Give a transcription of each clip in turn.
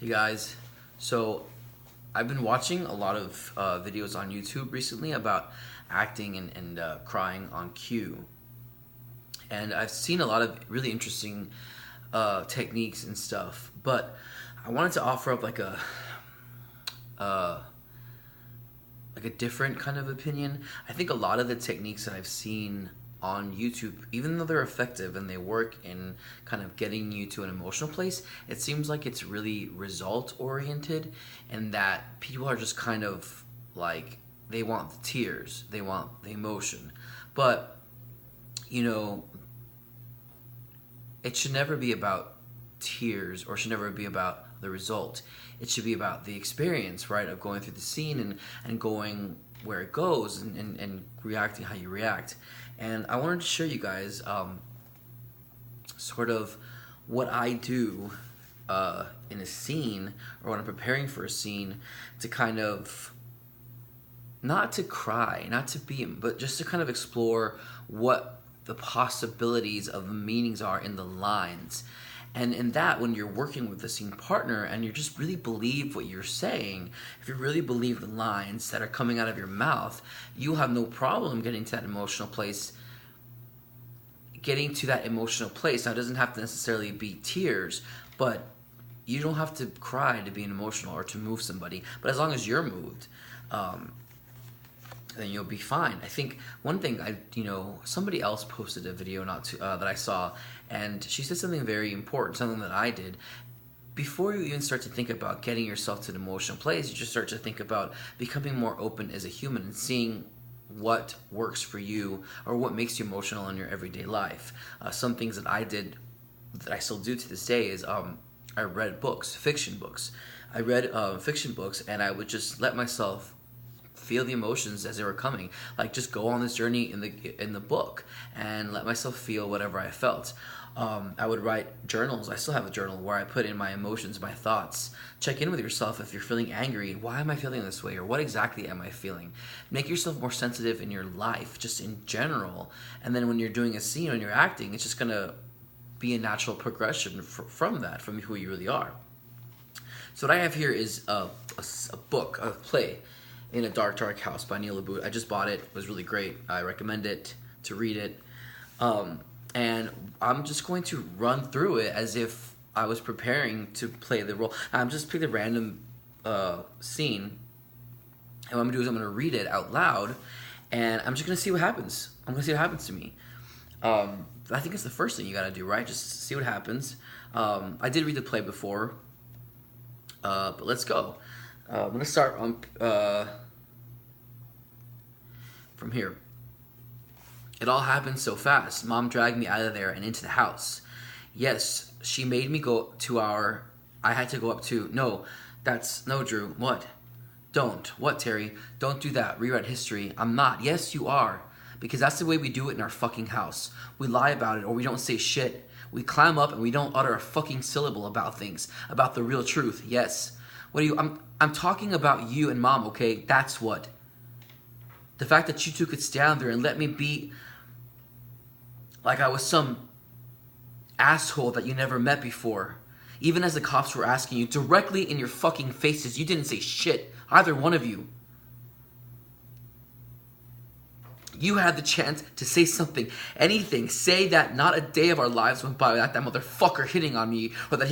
Hey guys, so I've been watching a lot of videos on YouTube recently about acting and crying on cue, and I've seen a lot of really interesting techniques and stuff. But I wanted to offer up uh, like a different kind of opinion. I think a lot of the techniques that I've seen on YouTube, even though they're effective and they work in kind of getting you to an emotional place, it seems like it's really result oriented, and that people are just kind of like they want the tears, they want the emotion. But, you know, it should never be about tears or should never be about the result. It should be about the experience, right, of going through the scene and going where it goes and reacting how you react. And I wanted to show you guys sort of what I do in a scene or when I'm preparing for a scene to kind of not to cry, not to be, but just to kind of explore what the possibilities of the meanings are in the lines. And in that, when you're working with the scene partner and you just really believe what you're saying, if you really believe the lines that are coming out of your mouth, you'll have no problem getting to that emotional place. Getting to that emotional place. Now, it doesn't have to necessarily be tears, but you don't have to cry to be emotional or to move somebody. But as long as you're moved, then you'll be fine. I think one thing somebody else posted a video not too, that I saw, and she said something very important, something that I did. Before you even start to think about getting yourself to an emotional place, you just start to think about becoming more open as a human and seeing what works for you or what makes you emotional in your everyday life. Some things that I did that I still do to this day is I read books, fiction books. I read fiction books, and I would just let myself feel the emotions as they were coming. Like, just go on this journey in the book and let myself feel whatever I felt. I would write journals. I still have a journal where I put in my emotions, my thoughts. Check in with yourself if you're feeling angry. Why am I feeling this way? Or what exactly am I feeling? Make yourself more sensitive in your life, just in general. And then when you're doing a scene, when you're acting, it's just going to be a natural progression from that, from who you really are. So what I have here is a book, a play, In a Dark, Dark House by Neil LaBute. I just bought it. It was really great. I recommend it to read it. And I'm just going to run through it as if I was preparing to play the role. I'm just picked a random scene, and what I'm gonna do is I'm gonna read it out loud, and I'm just gonna see what happens. I'm gonna see what happens to me. I think it's the first thing you gotta do, right? Just see what happens. I did read the play before, but let's go. I'm gonna start on from here. It all happened so fast. Mom dragged me out of there and into the house. Yes, she made me go to I had to go up to. No, no, Drew. What? Don't. What, Terry? Don't do that. Rewrite history. I'm not. Yes, you are. Because that's the way we do it in our fucking house. We lie about it or we don't say shit. We climb up and we don't utter a fucking syllable about things. About the real truth. Yes. What are you? I'm talking about you and Mom, okay? That's what. The fact that you two could stand there and let me be like I was some asshole that you never met before. Even as the cops were asking you directly in your fucking faces, you didn't say shit. Either one of you. You had the chance to say something, anything. Say that not a day of our lives went by without that motherfucker hitting on me, or that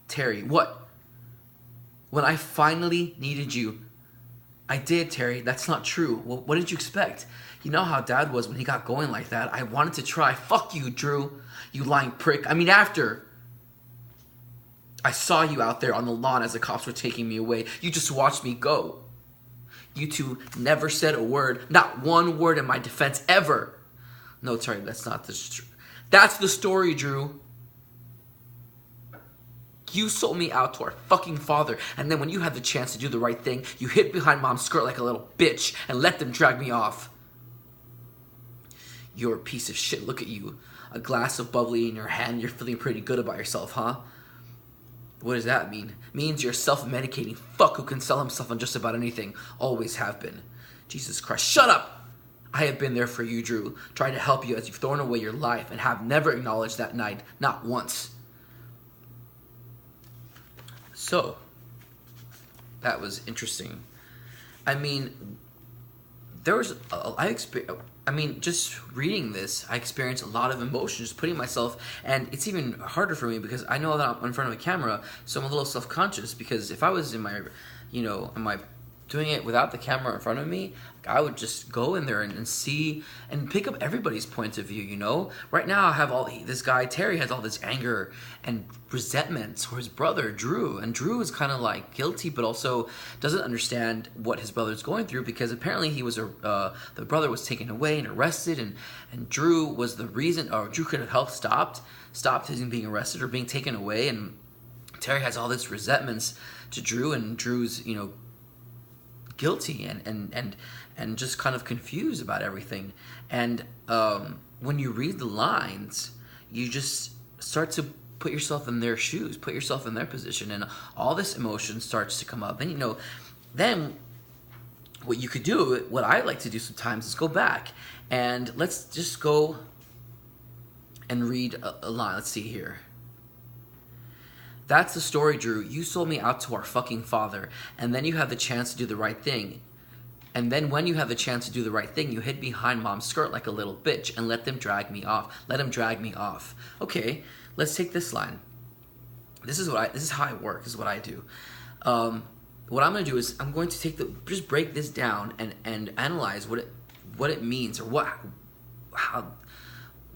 Terry, what? When I finally needed you, I did, Terry. That's not true. Well, what did you expect? You know how Dad was when he got going like that. I wanted to try. Fuck you, Drew. You lying prick. I mean, after I saw you out there on the lawn as the cops were taking me away, you just watched me go. You two never said a word, not one word in my defense ever. No, Terry, that's not the truth. That's the story, Drew. You sold me out to our fucking father, and then when you had the chance to do the right thing, you hid behind Mom's skirt like a little bitch and let them drag me off. You're a piece of shit. Look at you. A glass of bubbly in your hand. You're feeling pretty good about yourself, huh? What does that mean? It means you're self-medicating fuck who can sell himself on just about anything. Always have been. Jesus Christ. Shut up! I have been there for you, Drew. Trying to help you as you've thrown away your life and have never acknowledged that night. Not once. So, that was interesting. I mean, there was just reading this, I experienced a lot of emotions, putting myself, and it's even harder for me because I know that I'm in front of a camera, so I'm a little self-conscious, because if I was in my, doing it without the camera in front of me, I would just go in there and see and pick up everybody's point of view. Right now I have this guy Terry has all this anger and resentment for his brother Drew, and Drew is kind of like guilty but also doesn't understand what his brother's going through, because apparently he was the brother was taken away and arrested, and Drew was the reason, or Drew could have helped stopped him being arrested or being taken away, and Terry has all this resentments to Drew, and Drew's guilty and just kind of confused about everything. And when you read the lines, you just start to put yourself in their shoes, put yourself in their position, and all this emotion starts to come up. And then what you could do, what I like to do sometimes, is go back and let's just go and read a line. Let's see here. That's the story, Drew. You sold me out to our fucking father, and then you have the chance to do the right thing. And then when you have the chance to do the right thing, you hid behind mom's skirt like a little bitch and let them drag me off. Let him drag me off. Okay, let's take this line. This is how I work. This is what I do. What I'm going to do is I'm going to just break this down and analyze what it means, or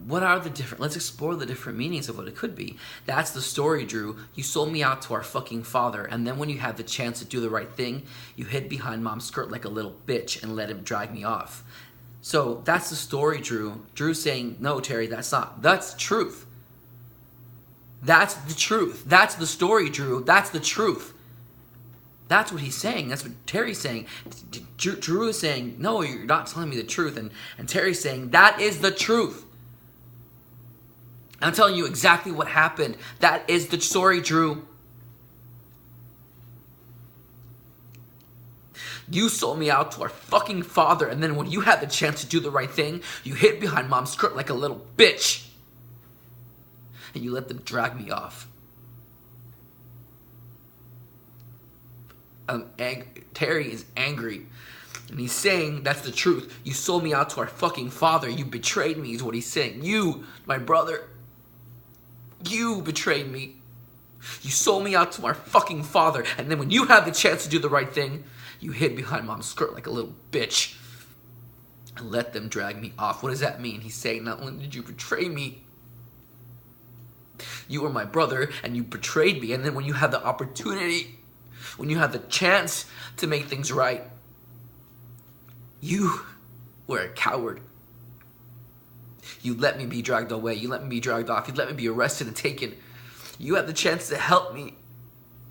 what are the different, let's explore the different meanings of what it could be. That's the story, Drew. You sold me out to our fucking father, and then when you had the chance to do the right thing, you hid behind mom's skirt like a little bitch and let him drag me off. So that's the story, Drew. Drew's saying, no, Terry, that's the truth. That's the truth. That's the story, Drew. That's the truth. That's what he's saying. That's what Terry's saying. Drew is saying, no, you're not telling me the truth. And Terry's saying, that is the truth. I'm telling you exactly what happened. That is the story, Drew. You sold me out to our fucking father, and then when you had the chance to do the right thing, you hid behind mom's skirt like a little bitch. And you let them drag me off. Terry is angry. And he's saying, that's the truth. You sold me out to our fucking father. You betrayed me, is what he's saying. You, my brother. You betrayed me. You sold me out to our fucking father, and then when you had the chance to do the right thing, you hid behind mom's skirt like a little bitch and let them drag me off. What does that mean? He's saying, not only did you betray me, you were my brother and you betrayed me, and then when you had the opportunity, when you had the chance to make things right, you were a coward. You let me be dragged away. You let me be dragged off. You let me be arrested and taken. You had the chance to help me.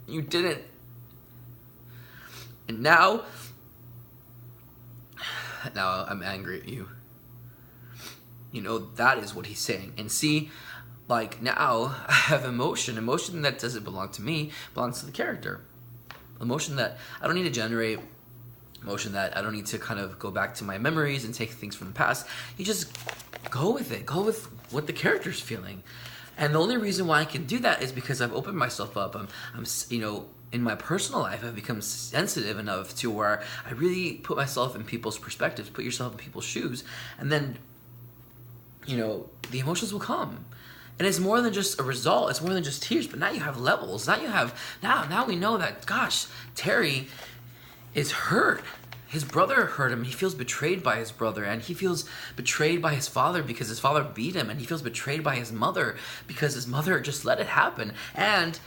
You didn't. And now I'm angry at you. That is what he's saying. And see, now I have emotion that doesn't belong to me, belongs to the character. Emotion that I don't need to generate, emotion that I don't need to kind of go back to my memories and take things from the past. You just go with it. Go with what the character's feeling. And the only reason why I can do that is because I've opened myself up. I'm in my personal life, I've become sensitive enough to where I really put myself in people's perspectives, put yourself in people's shoes, and then, the emotions will come. And it's more than just a result. It's more than just tears. But now you have levels. Now we know that, gosh, Terry is hurt. His brother hurt him. He feels betrayed by his brother, and he feels betrayed by his father because his father beat him, and he feels betrayed by his mother because his mother just let it happen. And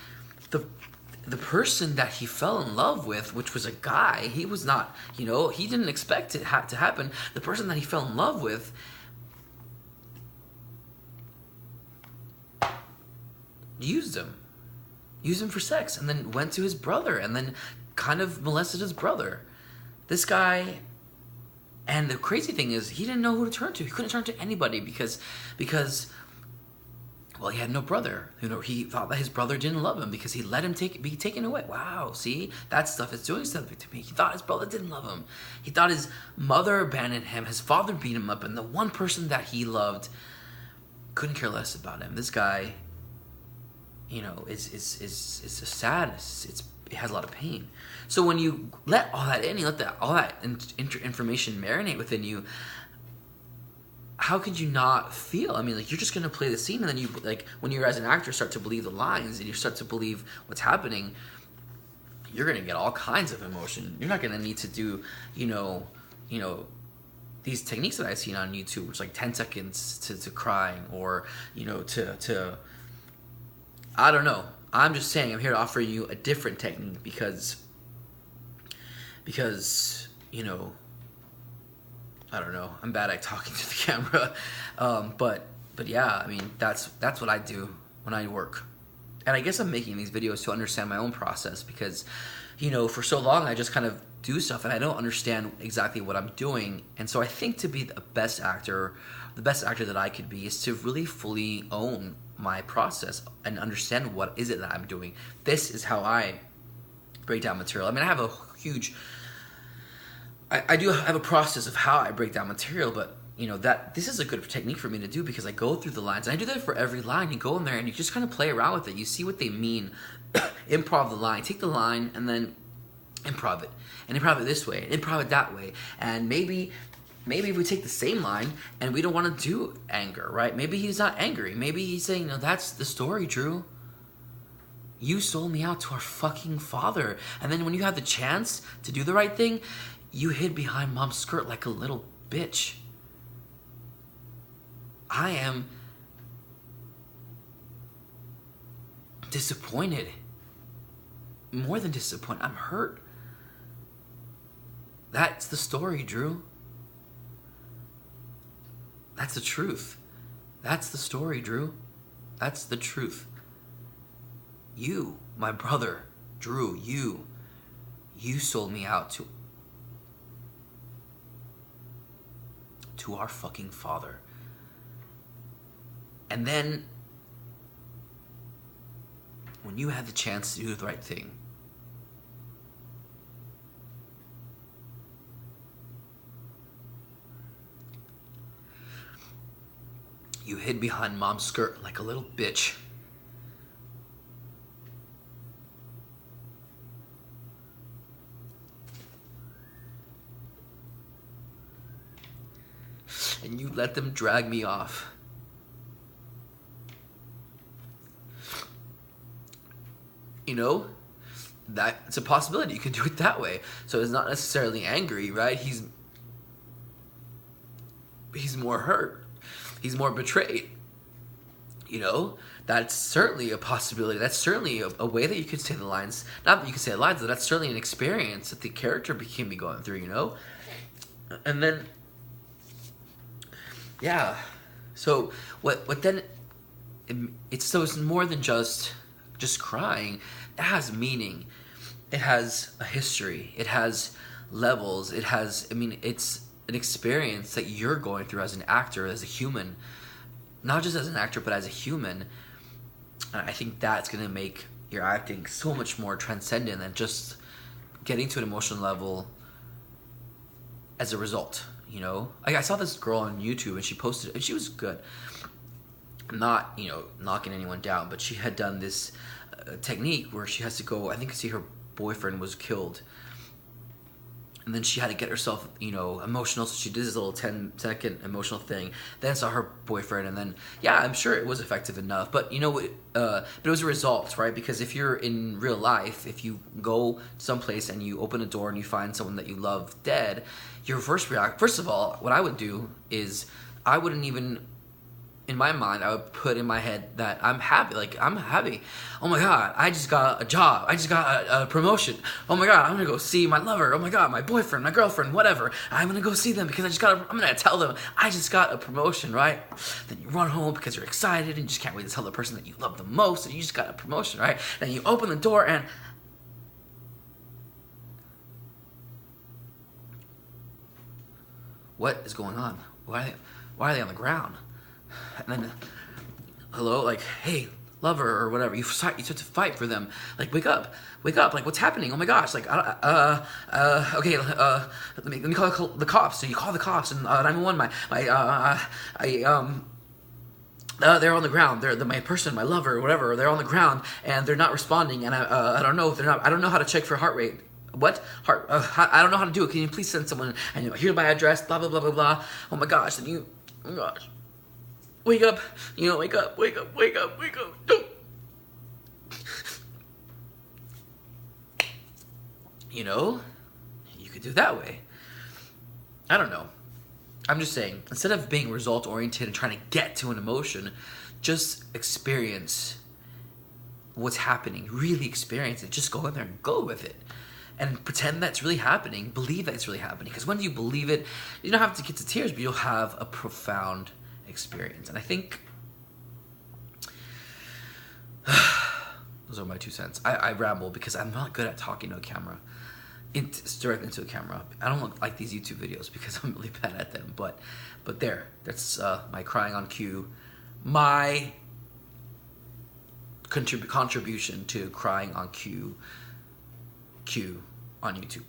the person that he fell in love with, which was a guy, he was not, he didn't expect it to happen. The person that he fell in love with used him for sex, and then went to his brother, and then kind of molested his brother. This guy, and the crazy thing is, he didn't know who to turn to. He couldn't turn to anybody because he had no brother. He thought that his brother didn't love him because he let him be taken away. Wow, see? That stuff is doing something to me. He thought his brother didn't love him. He thought his mother abandoned him. His father beat him up, and the one person that he loved couldn't care less about him. This guy is sad. It has a lot of pain. So when you let all that in, you let all that information marinate within you. How could you not feel? I mean, like, you're just gonna play the scene, and then you, like, when you're as an actor start to believe the lines and you start to believe what's happening, you're gonna get all kinds of emotion. You're not gonna need to do, these techniques that I've seen on YouTube, which is like 10 seconds to crying, or to I don't know. I'm just saying, I'm here to offer you a different technique because I don't know, I'm bad at talking to the camera, but yeah, I mean, that's what I do when I work. And I guess I'm making these videos to understand my own process, because for so long I just kind of do stuff and I don't understand exactly what I'm doing. And so I think to be the best actor that I could be is to really fully own my process and understand what is it that I'm doing. This is how I break down material. I mean, I have a huge, I do have a process of how I break down material, but that this is a good technique for me to do, because I go through the lines, and I do that for every line. You go in there and you just kind of play around with it. You see what they mean. Improv the line. Take the line and then improv it. And improv it this way, and improv it that way. And maybe if we take the same line and we don't want to do anger, right? Maybe he's not angry. Maybe he's saying, no, that's the story, Drew. You sold me out to our fucking father. And then when you have the chance to do the right thing, you hid behind mom's skirt like a little bitch. I am disappointed. More than disappointed, I'm hurt. That's the story, Drew. That's the truth. That's the story, Drew. That's the truth. You, my brother, Drew, you sold me out to our fucking father. And then, when you had the chance to do the right thing, you hid behind mom's skirt like a little bitch. And you let them drag me off. That's a possibility. You can do it that way. So it's not necessarily angry, right? He's more hurt. He's more betrayed. That's certainly a possibility. That's certainly a way that you could say the lines. Not that you could say the lines, but that's certainly an experience that the character can be going through, And then, yeah. So what then? It's more than just crying. It has meaning. It has a history. It has levels. It's an experience that you're going through as an actor, as a human. Not just as an actor, but as a human. And I think that's going to make your acting so much more transcendent than just getting to an emotional level as a result, I saw this girl on YouTube, and she posted, and she was good. I'm not, knocking anyone down, but she had done this technique where she has to go, I think, see her boyfriend was killed. And then she had to get herself, emotional. So she did this little 10-second emotional thing. Then saw her boyfriend, and then, yeah, I'm sure it was effective enough. But but it was a result, right? Because if you're in real life, if you go someplace and you open a door and you find someone that you love dead, your first of all, what I would do is I wouldn't even. In my mind, I would put in my head that I'm happy. I'm happy. Oh my God, I just got a job. I just got a promotion. Oh my God, I'm gonna go see my lover. Oh my God, my boyfriend, my girlfriend, whatever. I'm gonna go see them because I'm gonna tell them I just got a promotion, right? Then you run home because you're excited and you just can't wait to tell the person that you love the most that you just got a promotion, right? Then you open the door and what is going on? Why are they on the ground? And then, hello, hey, lover, or whatever. You start to fight for them. Wake up. What's happening? Oh my gosh. Okay. Let me call the cops. So you call the cops and 911. they're on the ground. They're my person, my lover, whatever. They're on the ground and they're not responding. And I don't know if they're not. I don't know how to check for heart rate. What heart? I don't know how to do it. Can you please send someone? And here's my address. Blah blah blah blah blah. Oh my gosh! And you, oh my gosh, wake up! Wake up! Wake up! Wake up! Wake up! Don't. You could do it that way. I don't know. I'm just saying, instead of being result oriented and trying to get to an emotion, just experience what's happening. Really experience it. Just go in there and go with it. And pretend that's really happening. Believe that it's really happening. Because when you believe it, you don't have to get to tears, but you'll have a profound experience. And I think those are my 2 cents. I ramble because I'm not good at talking to a camera. Directly into a camera. I don't look like these YouTube videos because I'm really bad at them. But that's my crying on cue. My contribution to crying on cue on YouTube.